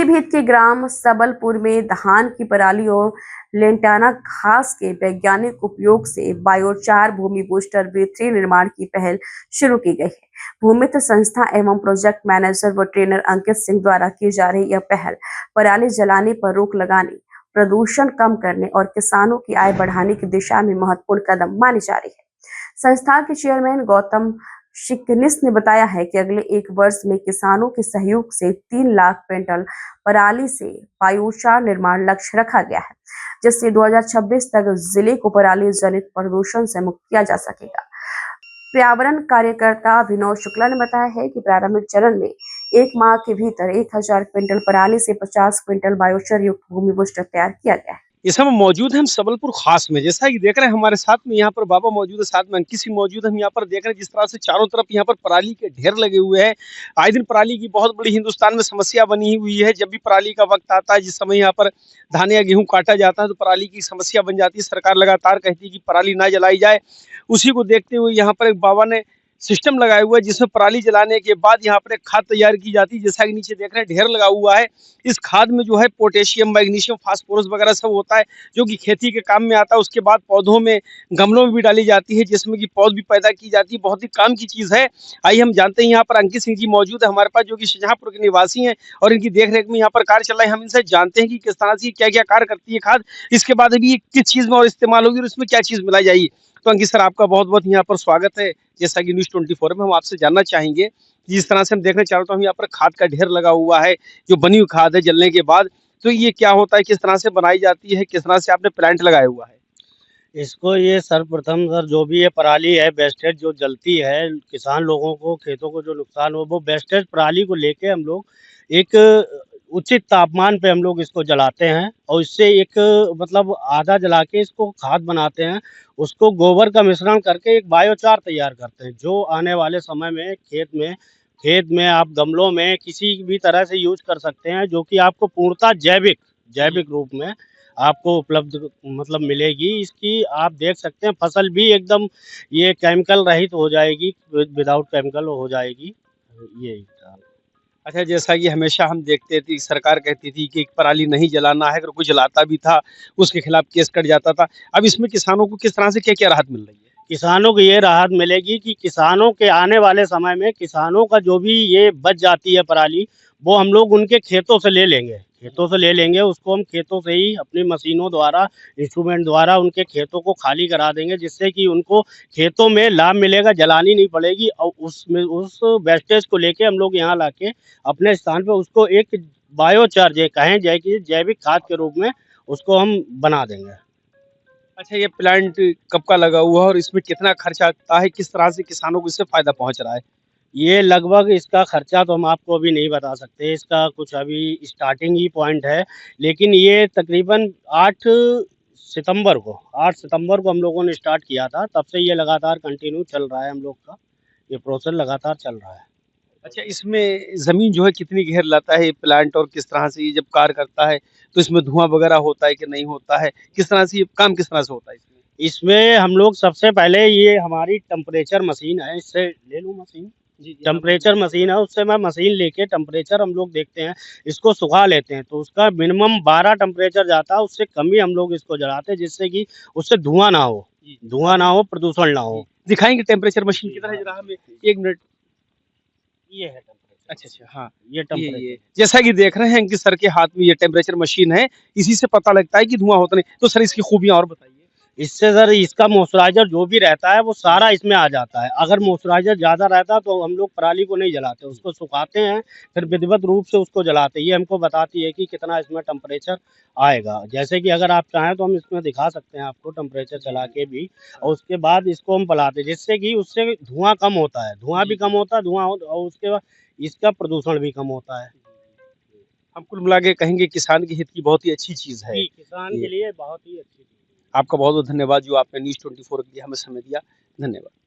पीलीभीत के ग्राम सबलपुर में धान की पराली और लेंटाना घास के वैज्ञानिक उपयोग से बायोचार भूमि बूस्टर B3 निर्माण की पहल शुरू की गई है। भूमित्र संस्था एवं प्रोजेक्ट मैनेजर व ट्रेनर अंकित सिंह द्वारा की जा रही यह पहल पराली जलाने पर रोक लगाने, प्रदूषण कम करने और किसानों की आय बढ़ाने की दिशा में महत्वपूर्ण कदम मानी जा रही है। संस्था के चेयरमैन गौतम शिकनिस ने बताया है कि अगले 1 वर्ष में किसानों के सहयोग से 3 लाख क्विंटल पराली से बायोचार निर्माण लक्ष्य रखा गया है, जिससे 2026 तक जिले को पराली जनित प्रदूषण से मुक्त किया जा सकेगा। पर्यावरण कार्यकर्ता अभिनव शुक्ला ने बताया है कि प्रारंभिक चरण में 1 माह के भीतर 1000 क्विंटल पराली से 50 क्विंटल बायोचार युक्त भूमि बूस्टर तैयार किया गया है। इस समय मौजूद है हम सबलपुर खास में, जैसा कि देख रहे हैं हमारे साथ में यहाँ पर बाबा मौजूद है, साथ में अंकित सिंह मौजूद है। हम यहाँ पर देख रहे हैं जिस तरह से चारों तरफ यहाँ पर पराली के ढेर लगे हुए हैं। आए दिन पराली की बहुत बड़ी हिंदुस्तान में समस्या बनी हुई है। जब भी पराली का वक्त आता है, जिस समय यहाँ पर धान या गेहूं काटा जाता है, तो पराली की समस्या बन जाती है। सरकार लगातार कहती है कि पराली ना जलाई जाए। उसी को देखते हुए यहाँ पर एक बाबा ने सिस्टम लगाया हुआ है, जिसमें पराली जलाने के बाद यहाँ पर एक खाद तैयार की जाती है। जैसा कि नीचे देख रहे हैं ढेर लगा हुआ है। इस खाद में जो है पोटेशियम, मैग्नीशियम, फास्फोरस वगैरह सब होता है, जो कि खेती के काम में आता है। उसके बाद पौधों में, गमलों में भी डाली जाती है, जिसमें कि पौध भी पैदा की जाती है। बहुत ही काम की चीज है। आइए हम जानते हैं, यहाँ पर अंकित सिंह जी मौजूद है हमारे पास, जो कि शाहजहांपुर के निवासी हैं और इनकी देखरेख में यहाँ पर कार्य चल रहा है। हम इनसे जानते हैं कि किस तरह से क्या क्या कार्य करती है खाद, इसके बाद अभी किस चीज में और इस्तेमाल होगी और उसमें क्या चीज मिलाई जाएगी। तो अंकित सर, आपका बहुत बहुत यहाँ पर स्वागत है। जैसा कि न्यूज़ 24 में हम आपसे जानना चाहेंगे कि जिस तरह से हम देखना चाह रहे, तो हम यहाँ पर खाद का ढेर लगा हुआ है, जो बनी हुई खाद है जलने के बाद, तो ये क्या होता है, किस तरह से बनाई जाती है, किस तरह से आपने प्लांट लगाया हुआ है? इसको ये सर्वप्रथम सर, जो भी ये पराली है वेस्टेज जो जलती है, किसान लोगों को, खेतों को जो नुकसान हो, वो वेस्टेज पराली को लेके हम लोग एक उचित तापमान पे हम लोग इसको जलाते हैं और इससे एक मतलब आधा जला के इसको खाद बनाते हैं। उसको गोबर का मिश्रण करके एक बायोचार तैयार करते हैं, जो आने वाले समय में खेत में आप गमलों में किसी भी तरह से यूज कर सकते हैं, जो कि आपको पूर्णतः जैविक रूप में आपको उपलब्ध मतलब मिलेगी। इसकी आप देख सकते हैं फसल भी एकदम ये केमिकल रहित हो जाएगी, विदाउट केमिकल हो जाएगी। ये अच्छा, जैसा कि हमेशा हम देखते थे, सरकार कहती थी कि पराली नहीं जलाना है, अगर कोई जलाता भी था उसके खिलाफ केस कट जाता था। अब इसमें किसानों को किस तरह से क्या क्या राहत मिल रही है? किसानों को ये राहत मिलेगी कि किसानों के आने वाले समय में किसानों का जो भी ये बच जाती है पराली, वो हम लोग उनके खेतों से ले लेंगे। उसको हम खेतों से ही अपनी मशीनों द्वारा, इंस्ट्रूमेंट द्वारा उनके खेतों को खाली करा देंगे, जिससे कि उनको खेतों में लाभ मिलेगा, जलानी नहीं पड़ेगी। और उसमें उस वेस्टेज को लेके हम लोग यहाँ लाके अपने स्थान पे उसको एक बायोचार कहें जैविक खाद के रूप में उसको हम बना देंगे। अच्छा, ये प्लांट कब का लगा हुआ है और इसमें कितना खर्चा आता है, किस तरह से किसानों को इससे फायदा पहुंच रहा है? ये लगभग इसका खर्चा तो हम आपको अभी नहीं बता सकते, इसका कुछ अभी स्टार्टिंग ही पॉइंट है। लेकिन ये तकरीबन 8 सितंबर को हम लोगों ने स्टार्ट किया था, तब से ये लगातार कंटिन्यू चल रहा है। हम लोग का ये प्रोसेस लगातार चल रहा है। अच्छा, इसमें ज़मीन जो है कितनी घेर लाता है ये प्लांट, और किस तरह से ये जब कार्य करता है तो इसमें धुआँ वगैरह होता है कि नहीं होता है? किस तरह से ये काम किस तरह से होता है इसमें? इसमें हम लोग सबसे पहले, ये हमारी टेम्परेचर मशीन है, इससे ले लूँ मशीन? जी, जी। टेम्परेचर मशीन है, उससे मैं मशीन लेके टेम्परेचर हम लोग देखते हैं, इसको सुखा लेते हैं, तो उसका मिनिमम 12 टेम्परेचर जाता है। उससे कम ही हम लोग इसको जलाते हैं, जिससे कि उससे धुआं ना हो, प्रदूषण ना हो। दिखाएँगे टेम्परेचर मशीन कितना है ज़रा हमें? 1 मिनट। ये है टेम्परेचर। अच्छा, अच्छा, हाँ। ये टेम्परेचर। ये जैसा कि देख रहे हैं कि सर के हाथ में ये टेम्परेचर मशीन है, इसी से पता लगता है कि धुआँ होता नहीं। तो सर, इसकी खूबियाँ और बताइए? इससे सर, इसका मॉइस्चराइज़र जो भी रहता है वो सारा इसमें आ जाता है। अगर मॉइस्चराइज़र ज़्यादा रहता तो हम लोग पराली को नहीं जलाते, उसको सुखाते हैं, फिर विधिवत रूप से उसको जलाते हैं। ये हमको बताती है कि कितना इसमें टेम्परेचर आएगा। जैसे कि अगर आप चाहें तो हम इसमें दिखा सकते हैं आपको टेम्परेचर चला के भी, और उसके बाद इसको हम पलाते हैं, जिससे कि उससे धुआँ कम होता है, धुआँ भी कम होता है, और उसके बाद इसका प्रदूषण भी कम होता है। हम कुल मिला के कहेंगे किसान के हित की बहुत ही अच्छी चीज़ है। जी, किसान के लिए बहुत ही अच्छी चीज़ है। आपका बहुत-बहुत धन्यवाद, जो आपने न्यूज़ 24 के लिए हमें समय दिया। धन्यवाद।